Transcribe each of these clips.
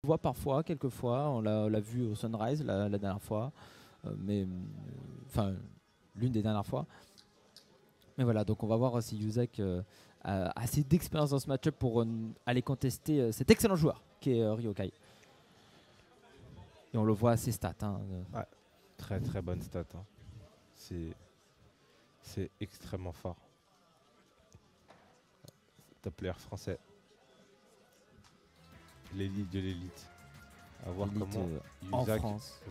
voit parfois, quelquefois. On l'a vu au Sunrise la dernière fois. Enfin, l'une des dernières fois. Mais voilà, donc on va voir si Yusak a assez d'expérience dans ce match-up pour aller contester cet excellent joueur qui est Ryokai. Et on le voit à ses stats. Hein. Ouais, très très bonne stat. Hein. C'est extrêmement fort. Top player français. L'élite de l'élite. À voir comment Yusak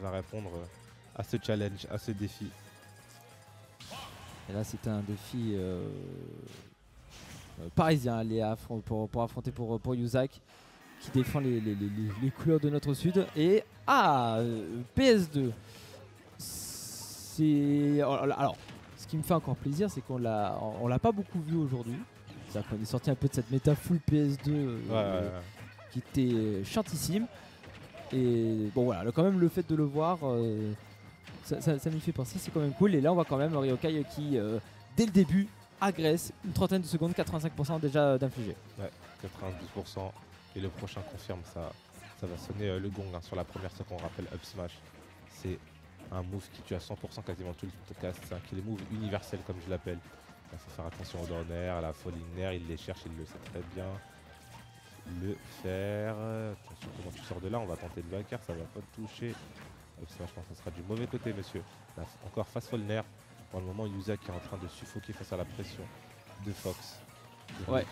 va répondre à ce challenge, à ce défi. Et là, c'est un défi parisien pour affronter pour Yusak, qui défend les couleurs de notre sud. Et PS2. Alors, ce qui me fait encore plaisir, c'est qu'on l'a pas beaucoup vu aujourd'hui. C'est-à-dire qu'on est sorti un peu de cette méta full PS2 qui était chantissime. Et bon voilà, quand même le fait de le voir, ça m'y fait penser, c'est quand même cool. Et là on voit quand même Ryokai qui, dès le début, agresse une trentaine de secondes, 85% déjà d'infligé. Ouais, 92%. Et le prochain confirme, ça va sonner le gong hein, sur la première stock, on rappelle Up Smash. C'est un move qui tue à 100% quasiment tout le cast, c'est un kill move universel comme je l'appelle. Il faut faire attention au down air, à la falling air, il les cherche, il le sait très bien. Le faire. Attention comment tu sors de là, on va tenter le backer, ça va pas te toucher. Up Smash, je pense que ça sera du mauvais côté monsieur. Là, encore face falling air. Pour le moment, Yusak est en train de suffoquer face à la pression de Fox. Ouais,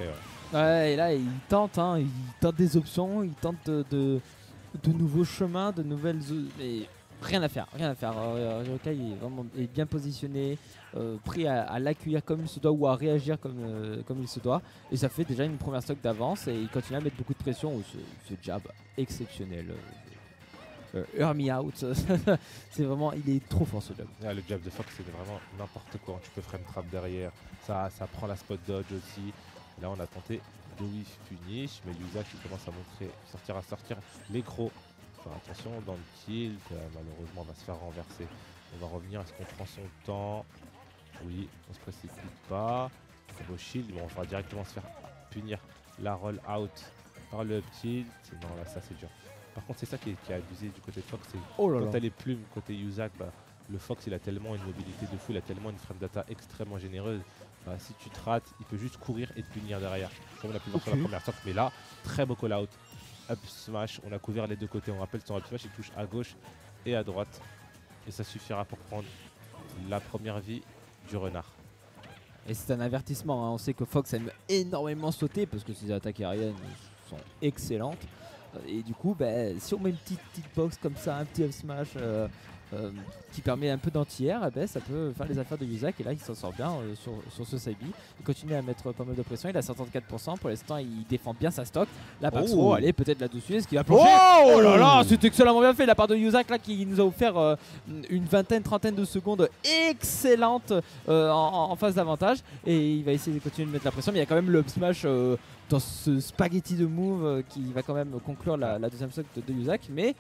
et là il tente des options, il tente de nouveaux chemins, de nouvelles. Mais rien à faire. Ryokai est bien positionné, prêt à l'accueillir comme il se doit ou à réagir comme il se doit. Et ça fait déjà une première stock d'avance et il continue à mettre beaucoup de pression. Ce jab exceptionnel. Hear me out. C'est vraiment, il est trop fort ce jab. Le jab de Fox c'est vraiment n'importe quoi. Tu peux frame trap derrière, ça prend la spot dodge aussi. Là on a tenté de whiff finish, mais Yusak qui commence à montrer, sortir les crocs. Faire attention dans le tilt, malheureusement on va se faire renverser. On va revenir, est-ce qu'on prend son temps? Oui, on se précipite pas. C'est beau shield, bon, on va directement se faire punir la roll out par le up tilt. Non là ça c'est dur. Par contre c'est ça qui a abusé du côté de Fox, c'est quand t'as les plumes côté Yusak, le Fox il a tellement une mobilité de fou, il a tellement une frame data extrêmement généreuse. Si tu te rates, il peut juste courir et te punir derrière. Comme on a pu voir sur la première stock, mais là, très beau call out. Up smash, on a couvert les deux côtés. On rappelle son up smash, il touche à gauche et à droite. Et ça suffira pour prendre la première vie du renard. Et c'est un avertissement, hein. On sait que Fox aime énormément sauter parce que ses attaques aériennes sont excellentes. Et du coup, si on met une petite box comme ça, un petit up smash qui permet un peu d'anti-air, ça peut faire les affaires de Yusak. Et là il s'en sort bien sur ce side B. Il continue à mettre pas mal de pression, il a 54%. Pour l'instant il défend bien sa stock. Là pas trop, allez peut-être là-dessus, est-ce qu'il va plonger? Oh là là, c'est excellemment bien fait de la part de Yusak là, qui nous a offert une trentaine de secondes excellentes en phase d'avantage. Et il va essayer de continuer de mettre la pression, mais il y a quand même le up smash dans ce spaghetti de move qui va quand même conclure la deuxième stock de Yusak. Mais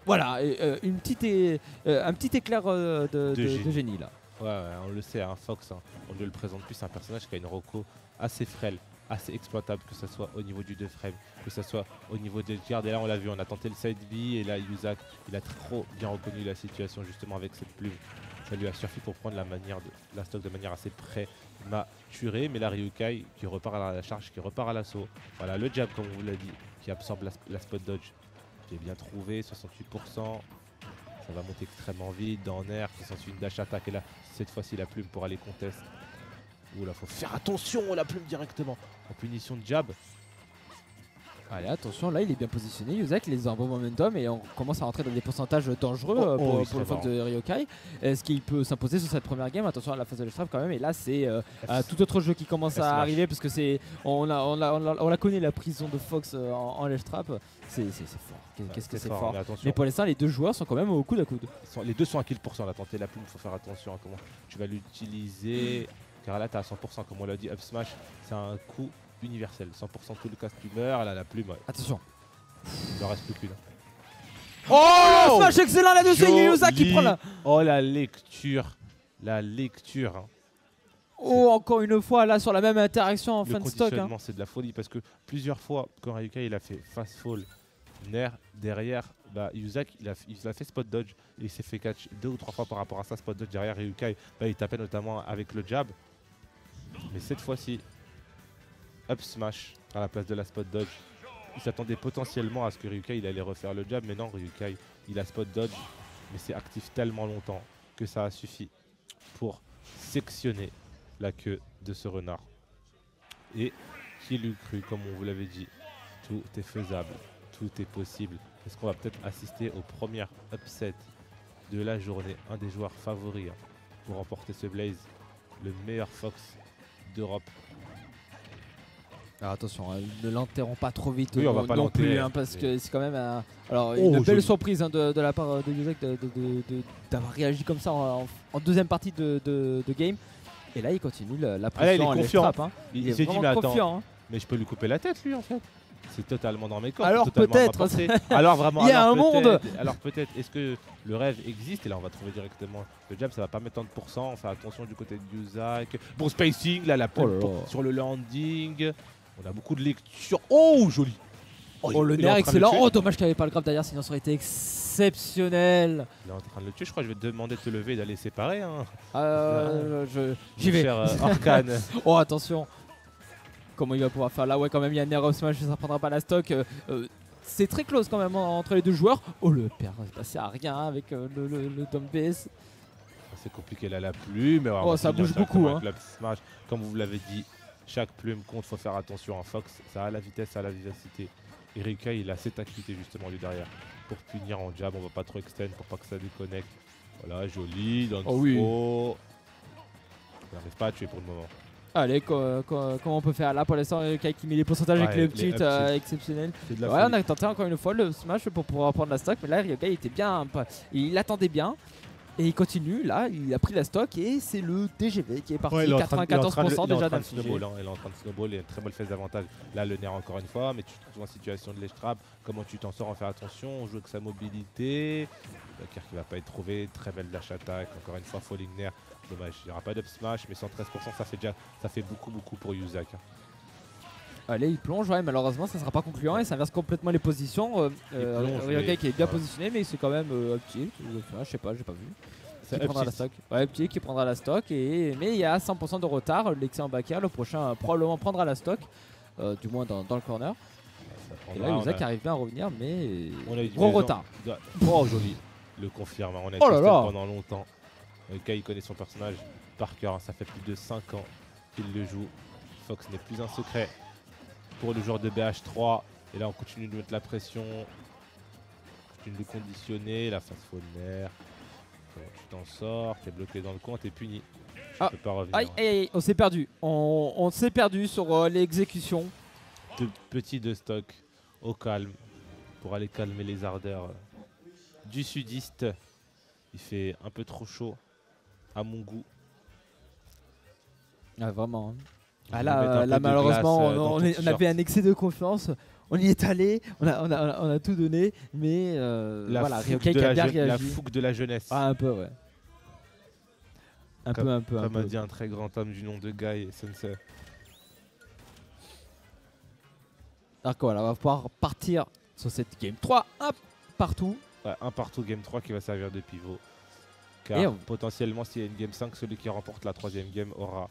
voilà, un petit éclair de génie là. Ouais, on le sait, hein, Fox, on ne le présente plus, c'est un personnage qui a une reco assez frêle, assez exploitable, que ce soit au niveau du 2 frame, que ce soit au niveau des gardes. Et là on l'a vu, on a tenté le side B et là Yusak, il a trop bien reconnu la situation justement avec cette plume. Ça lui a suffi pour prendre la stock de manière assez prématurée. Mais la Ryokai qui repart à la charge, qui repart à l'assaut. Voilà, le jab comme on vous l'a dit, qui absorbe la spot dodge. Qui est bien trouvé, 68%. Ça va monter extrêmement vite dans air, qui s'ensuit une dash attaque. Et là, cette fois-ci, la plume pour aller contest. Ouh là, faut faire attention, la plume directement. En punition de jab. Allez, attention, là il est bien positionné, Yusak, il est dans un bon momentum et on commence à rentrer dans des pourcentages dangereux pour le Fox de Ryokai. Est-ce qu'il peut s'imposer sur cette première game? Attention à la phase de l'Estrap quand même, et là c'est tout autre jeu qui commence à arriver parce que on la connaît la prison de Fox en L'Estrap. C'est fort, qu'est-ce que c'est fort. Mais pour l'instant les deux joueurs sont quand même au coude à coude. Les deux sont à kill %, on a tenté la plume, il faut faire attention à comment tu vas l'utiliser. Car là tu as 100%, comme on l'a dit, up smash, c'est un coup universel, 100% tout le cast tu meurs, là la plume. Ouais. Attention. Il ne reste plus qu'une. Oh le smash excellent là-dessus, Yusak qui prend là. Oh la lecture. Hein. Oh encore une fois là sur la même interaction en fin de stock. C'est de la folie parce que plusieurs fois quand Ryokai il a fait fast fall Nair derrière, Yusak il a fait spot dodge et il s'est fait catch 2 ou 3 fois par rapport à ça. Spot dodge derrière Ryukai, il tapait notamment avec le jab. Mais cette fois-ci, up smash à la place de la spot dodge. Il s'attendait potentiellement à ce que Ryukai il allait refaire le jab, mais non, Ryukai il a spot dodge, mais c'est actif tellement longtemps que ça a suffi pour sectionner la queue de ce renard. Et qui l'eût cru, comme on vous l'avait dit, tout est faisable, tout est possible. Est-ce qu'on va peut-être assister au premier upset de la journée, un des joueurs favoris pour remporter ce Blaze, le meilleur Fox d'Europe. Alors attention, ne l'enterrons pas trop vite Oui, on va pas non plus, l'enterrer, parce mais- que c'est quand même une belle joli. surprise de la part de Yusak d'avoir réagi comme ça en deuxième partie de game. Et là, il continue la là, il est pression, les confiant. frappes, hein. Il est s'est dit, vraiment mais attends, confiant, hein. mais je peux lui couper la tête lui en fait. C'est totalement dans mes cordes. Alors c'est totalement à ma peut-être, portée. Alors vraiment, il y a alors un peut-être- monde. Alors peut-être, est-ce que le rêve existe? Et là on va trouver directement le jab, ça va pas mettre tant de pourcents. On fait attention du côté de Yusak. Bon spacing, là la Oh là pump là. sur le landing. On a beaucoup de lecture. Oh joli. Oh, le il est nerf en train de excellent. tuer. Oh, dommage qu'il n'y avait pas le grab derrière, sinon ça aurait été exceptionnel. Il est en train de le tuer, je crois que je vais te demander de te lever et d'aller séparer. Hein. J'y Mon vais. cher, Arcane. Oh, attention. Comment il va pouvoir faire là? Ouais, quand même, il y a un air of smash, ça prendra pas la stock. C'est très close quand même entre les deux joueurs. Oh, le père, c'est passé à rien avec le dump base. C'est compliqué là la plume. Mais on Oh, va ça finir bouge directement beaucoup, avec la smash. Comme vous l'avez dit, chaque plume compte, faut faire attention à Fox. Ça a la vitesse, ça a la vivacité. Et Ryukai, il a cette acuité justement lui derrière. Pour punir en jab, on va pas trop extend pour pas que ça déconnecte. Voilà, joli, dans le Oh oui. throw. On n'arrive pas à tuer pour le moment. Allez, comment on peut faire là pour l'instant? Kai qui met les pourcentages Ouais, avec les les petites, up tilts. exceptionnels. C'est de la Ouais, folie. on a tenté encore une fois le smash pour pouvoir prendre la stock, mais là Ryukai était bien, il attendait bien et il continue. Là, il a pris la stock et c'est le TGV qui est parti. Ouais, il est en train de- 94% déjà de d'infligé. snowball, hein. Il est en train de snowball, il a une très bonne phase d'avantage. Là, le nerf encore une fois, mais tu te retrouves en situation de ledge trap. Comment tu t'en sors en faire attention? On joue avec sa mobilité. Dakar qui va pas être trouvé. Très belle dash attack. Encore une fois, falling nerf. Dommage, il n'y aura pas d'up smash, mais 113%, ça fait beaucoup pour Yusak. Allez, il plonge, ouais, malheureusement ça sera pas concluant et ça inverse complètement les positions. plonge, Ryukai mais- qui est bien ouais. positionné, mais c'est quand même un petit, je sais pas, j'ai pas vu. C'est Qui up prendra la tilt. stock. Ouais, petit qui prendra la stock, mais il y a 100% de retard. L'excellent backer, le prochain probablement prendra la stock, du moins dans le corner. Ça Et prendra, là, on Yusak a- arrive bien à revenir, mais on a eu du gros maison. retard. Oh, joli. Le confirme, hein. On a Oh là testé là. pendant longtemps. Kai il connaît son personnage par cœur, hein. Ça fait plus de 5 ans qu'il le joue. Fox n'est plus un secret pour le joueur de BH3. Et là, on continue de mettre la pression. On continue de conditionner. La phase faunnaire. Comment tu t'en sors? T'es bloqué dans le coin, t'es puni. Tu Ah. peux pas revenir. Aïe, aïe, aïe, on s'est perdu. On s'est perdu sur l'exécution. De petits de stock au calme pour aller calmer les ardeurs du sudiste. Il fait un peu trop chaud à mon goût. Ah, vraiment. Hein. Je Ah vais là, mettre un peu de malheureusement, glace, dans on ton avait t-shirt. un excès de confiance. On y est allé, on a tout donné, mais voilà, Ryukai qui a bien la réagi. fougue de la jeunesse. Ah, un peu, ouais. Un peu. Comme a dit un très grand homme du nom de Guy Sensei. Alors voilà, on va pouvoir partir sur cette game 3, hop, partout. Ouais, un partout game 3 qui va servir de pivot. Car Et on- potentiellement, s'il y a une game 5, celui qui remporte la troisième game aura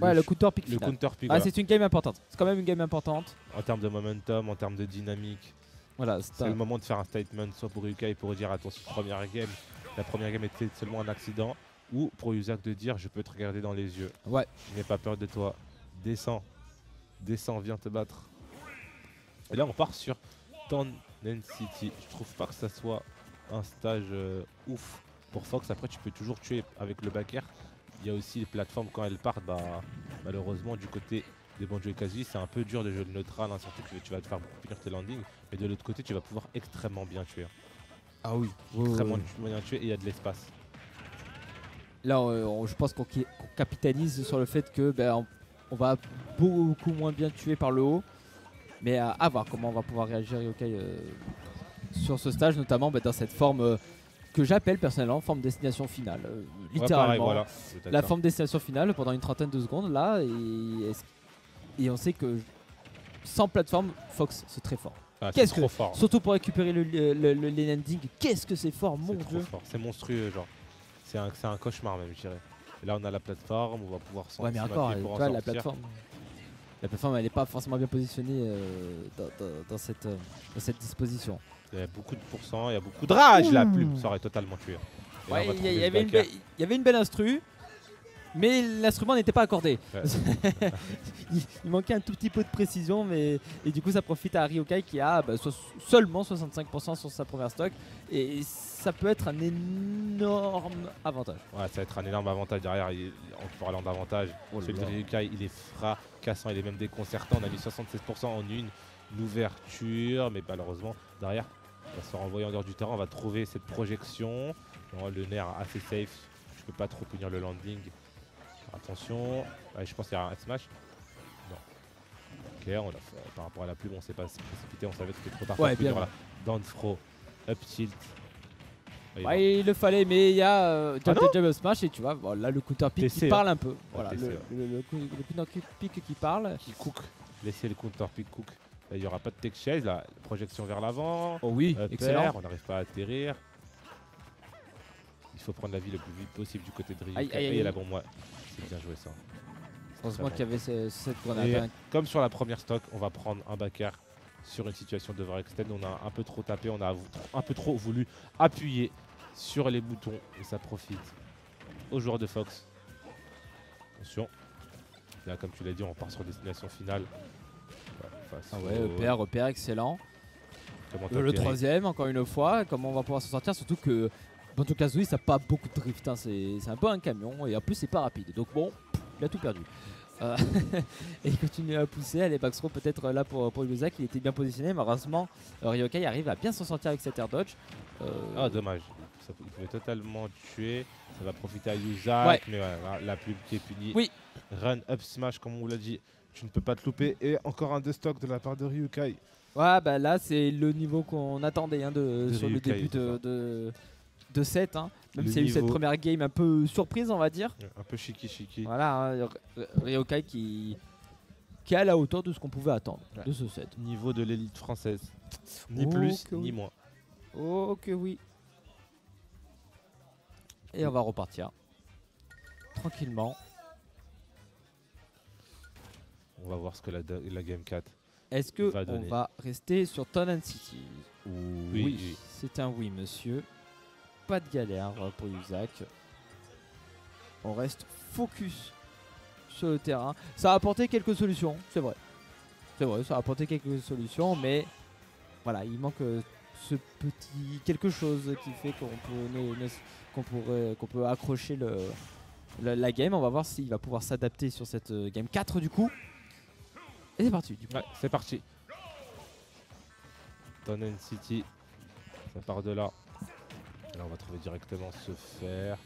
Ouais, le counter pick le final. counter pick. Ah, Voilà. c'est une game importante. C'est quand même une game importante. En termes de momentum, en termes de dynamique. Voilà, C'est le moment de faire un statement, soit pour Ryukai pour dire attention, la première game était seulement un accident, ou pour Yusak de dire je peux te regarder dans les yeux. Ouais. Je n'ai pas peur de toi. Descends, viens te battre. Et là on part sur Town City. Je trouve pas que ça soit un stage ouf pour Fox. Après tu peux toujours tuer avec le back air. Il y a aussi les plateformes quand elles partent, malheureusement du côté des Banjo et Kazooie, c'est un peu dur de jouer le neutral, hein, surtout que tu vas te faire beaucoup punir tes landings. Mais de l'autre côté, tu vas pouvoir extrêmement bien tuer. Ah oui. Extrêmement bien tuer et il y a de l'espace. Là, je pense qu'on capitalise sur le fait que on va beaucoup moins bien tuer par le haut. Mais à voir comment on va pouvoir réagir Ryukai sur ce stage, notamment dans cette forme que j'appelle personnellement forme destination finale. Ouais, pareil, Littéralement. voilà. La forme destination finale pendant une trentaine de secondes là. Et on sait que sans plateforme, Fox c'est très fort. Ah, c'est Qu'est-ce que, trop fort. surtout pour récupérer les landings, qu'est-ce que c'est fort, mon C'est trop dieu. fort. C'est monstrueux, genre. C'est un cauchemar même, je dirais. Et là, on a la plateforme, on va pouvoir Ouais, mais s'imaginer encore, pour tu en vois, sortir. la plateforme, elle n'est pas forcément bien positionnée dans cette disposition. Il y a beaucoup de pourcents, il y a beaucoup de rage. La Ouh. plume, ça aurait totalement tué. Et là, Ouais, on va il trouver y ce avait backer. il y avait une belle instru, mais l'instrument n'était pas accordé. Ouais. Il manquait un tout petit peu de précision, mais et du coup ça profite à Ryokai qui a seulement 65% sur sa première stock, et ça peut être un énorme avantage. Ouais, ça va être un énorme avantage derrière. En parlant d'avantage, Oh là celui là. de Ryukai, il est fracassant, il est même déconcertant. On a mis 76% en une ouverture, mais malheureusement, derrière, on va se renvoyer en dehors du terrain. On va trouver cette projection. Non, le nerf assez safe. Je peux pas trop punir le landing. Attention. Ouais, je pense qu'il y a un smash. Non. Ok, par rapport à la plume, on s'est pas précipité. On savait que c'était trop tard. Ouais, pour punir bien. là. Down throw, up tilt. Ouais, Ouais, il le fallait, mais il y a Ah non Jump Smash, et tu vois, bon, là le counter pick TC, qui parle un peu. Voilà, TC, ouais. le counter pick qui parle. Qui cook. Laissez le counter pick cook. Là, il n'y aura pas de tech chase. La projection vers l'avant. Oh oui, excellent. On n'arrive pas à atterrir. Il faut prendre la vie le plus vite possible du côté de Ryukai. Aïe, aïe, Et aïe. la bombe, ouais. C'est bien joué ça. Heureusement qu'il y avait cette Et grenade. comme sur la première stock, on va prendre un backer sur une situation d'overextend. On a un peu trop tapé, on a un peu trop voulu appuyer sur les boutons et ça profite aux joueurs de Fox. Attention. Là, comme tu l'as dit, on repart sur destination finale. Ouais, face Ah ouais, repère excellent. Comment Le t'atterris. troisième, encore une fois, comment on va pouvoir s'en sortir, surtout que Banjo Kazooie, ça n'a pas beaucoup de drift, hein. C'est un peu un camion, et en plus c'est pas rapide, donc bon, il a tout perdu. Et il continue à pousser, allez backthrow peut-être là pour Yuzak, il était bien positionné, malheureusement Ryokai arrive à bien s'en sortir avec cet air dodge. Ah dommage, il pouvait totalement tuer, ça va profiter à Yuzak, Ouais. mais ouais, la plume qui est punie. Oui. Run up smash comme on vous l'a dit, tu ne peux pas te louper. Et encore un de stock de la part de Ryukai. Ouais, bah là c'est le niveau qu'on attendait, hein, sur le Ryukai, début de set, hein. Même Le s'il y a eu cette niveau. première game un peu surprise, on va dire. Un peu shiki. Voilà, hein, Ryokai qui est à la hauteur de ce qu'on pouvait attendre Ouais. de ce set. Niveau de l'élite française. Ni Oh, plus, que ni oui. moins. Oh que oui. Et on va repartir tranquillement. On va voir ce que la Game 4 Est-ce que va on donner. va rester sur Town City? Oui. C'est un oui, monsieur. Pas de galère pour Yuzak. On reste focus sur le terrain. Ça a apporté quelques solutions, c'est vrai. C'est vrai, ça a apporté quelques solutions, mais voilà, il manque ce petit quelque chose qui fait qu'on peut accrocher la game. On va voir s'il va pouvoir s'adapter sur cette game 4 du coup. Et c'est parti du coup. Ouais, c'est parti. Town City, ça part de là. Là, on va trouver directement ce fer.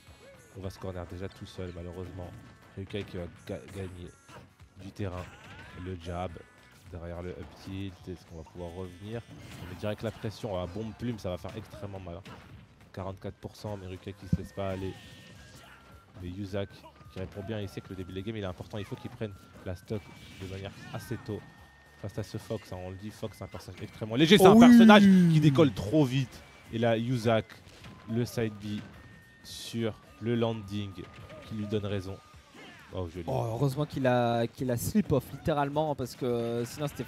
On va se corner déjà tout seul, malheureusement. Ryukai qui va gagner du terrain. Le jab, derrière le up tilt. Est-ce qu'on va pouvoir revenir? On met direct la pression. À bombe plume, ça va faire extrêmement mal. 44%, mais Ryukai qui se laisse pas aller. Mais Yuzak qui répond bien. Il sait que le début de la game il est important. Il faut qu'il prenne la stock de manière assez tôt. Face à ce Fox, hein, on le dit, Fox c'est un personnage extrêmement léger. C'est Oh un oui. personnage qui décolle trop vite. Et là, Yuzak, le side B sur le landing qui lui donne raison. Oh, joli. Oh, heureusement qu'il a slip off littéralement, parce que sinon c'était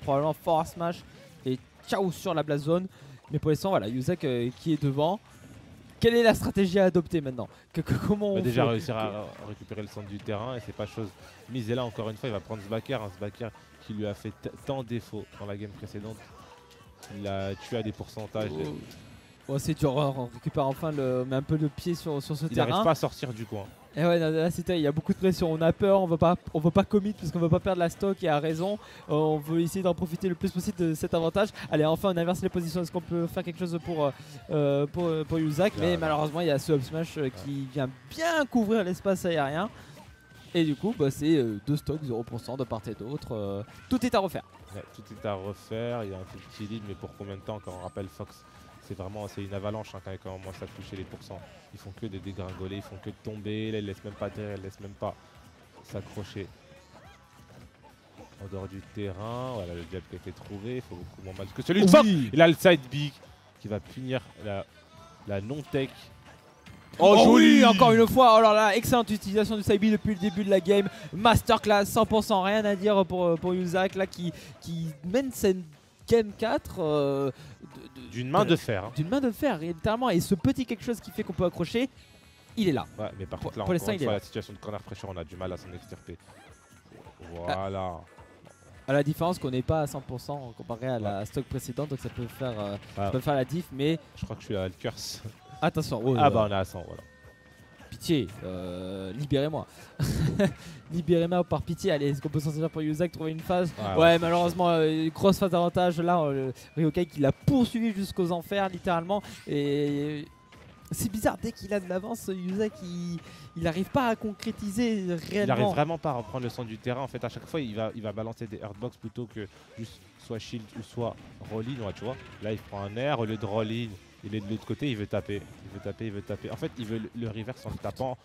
probablement forward smash et ciao sur la blast zone. Mais pour l'instant voilà, Yuzak qui est devant. Quelle est la stratégie à adopter maintenant? Comment On va on déjà fait réussir à récupérer le centre du terrain et c'est pas chose mise. Et là encore une fois il va prendre ce backer qui lui a fait tant défaut dans la game précédente. Il l'a tué à des pourcentages. Oh, c'est dur, on récupère enfin met un peu le pied sur ce Il terrain. n'arrive pas à sortir du coin. Et ouais, là c'était, il y a beaucoup de pression, on a peur, on veut pas commit parce qu'on veut pas perdre la stock, et à raison. On veut essayer d'en profiter le plus possible de cet avantage. Allez, enfin on inverse les positions, est-ce qu'on peut faire quelque chose pour Yuzak? Mais malheureusement il y a ce up smash qui vient bien couvrir l'espace aérien. Et du coup c'est 2 stocks, 0% de part et d'autre. Tout est à refaire. Ouais, tout est à refaire, il y a un tout petit lead, mais pour combien de temps? Quand on rappelle Fox, c'est une avalanche, hein, quand il commence à toucher les pourcents. Ils font que de dégringoler, ils font que de tomber, là ils laissent même pas atterrir, ils laissent même pas s'accrocher. en dehors du terrain. Voilà, le jab qui a été trouvé. Il faut beaucoup moins mal que celui de Fox. Il a le side big qui va punir la non-tech. Oh joli, encore une fois, oh là là, excellente utilisation du Saibi depuis le début de la game. Masterclass, 100%, rien à dire pour Yuzak là qui mène cette game 4 d'une main de fer. D'une main de fer, littéralement. Et ce petit quelque chose qui fait qu'on peut accrocher, il est là. Ouais, mais par contre là, pour l'instant, il est là. La situation de corner pressure, on a du mal à s'en extirper. Voilà. À la différence qu'on n'est pas à 100% comparé à la stock précédente, donc ça peut faire, la diff, mais... Je crois que je suis à le curse. Attention. Bah on est à 100, voilà. Pitié, libérez-moi. Libérez-moi par pitié. Allez, est-ce qu'on peut s'en sortir pour Yuzak, trouver une phase? Ouais, malheureusement, grosse phase d'avantage. Là, Ryokai qui l'a poursuivi jusqu'aux enfers, littéralement. Et c'est bizarre, dès qu'il a de l'avance, Yuzak, il n'arrive pas à concrétiser réellement. Il n'arrive vraiment pas à reprendre le centre du terrain. En fait, à chaque fois, il va balancer des hurtbox plutôt que juste soit shield ou soit roll-in. Ouais, tu vois, là, il prend un air au lieu de roll-in. Il est de l'autre côté, il veut taper. En fait, il veut le reverse en le tapant.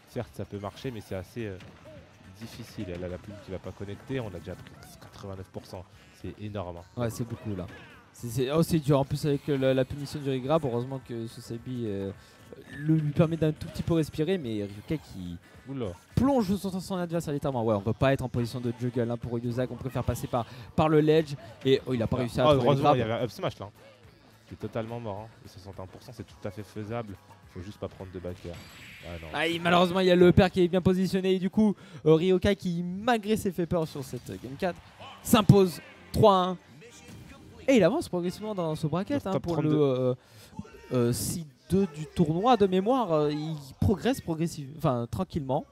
Certes, ça peut marcher, mais c'est assez difficile. Elle a la plume qui va pas connecter. On a déjà pris 89%. C'est énorme. Hein. Ouais, c'est beaucoup là. C'est dur. En plus, avec la punition du regrab, heureusement que ce Saibi lui permet d'un tout petit peu respirer. Mais Ryukai qui plonge son adversaire littéralement. Ouais, on peut pas être en position de juggle pour Yuzak. On préfère passer par le ledge. Et il a pas réussi à trouver le heureusement, il y avait un up smash là. C'est totalement mort. Hein. 61%, c'est tout à fait faisable. Faut juste pas prendre de backer. Malheureusement, il y a le père qui est bien positionné. Et du coup, Ryokai qui, malgré ses fait peur sur cette game 4, s'impose 3-1. Et il avance progressivement dans ce bracket pour 32. Le 6-2 du tournoi de mémoire. Il progresse tranquillement.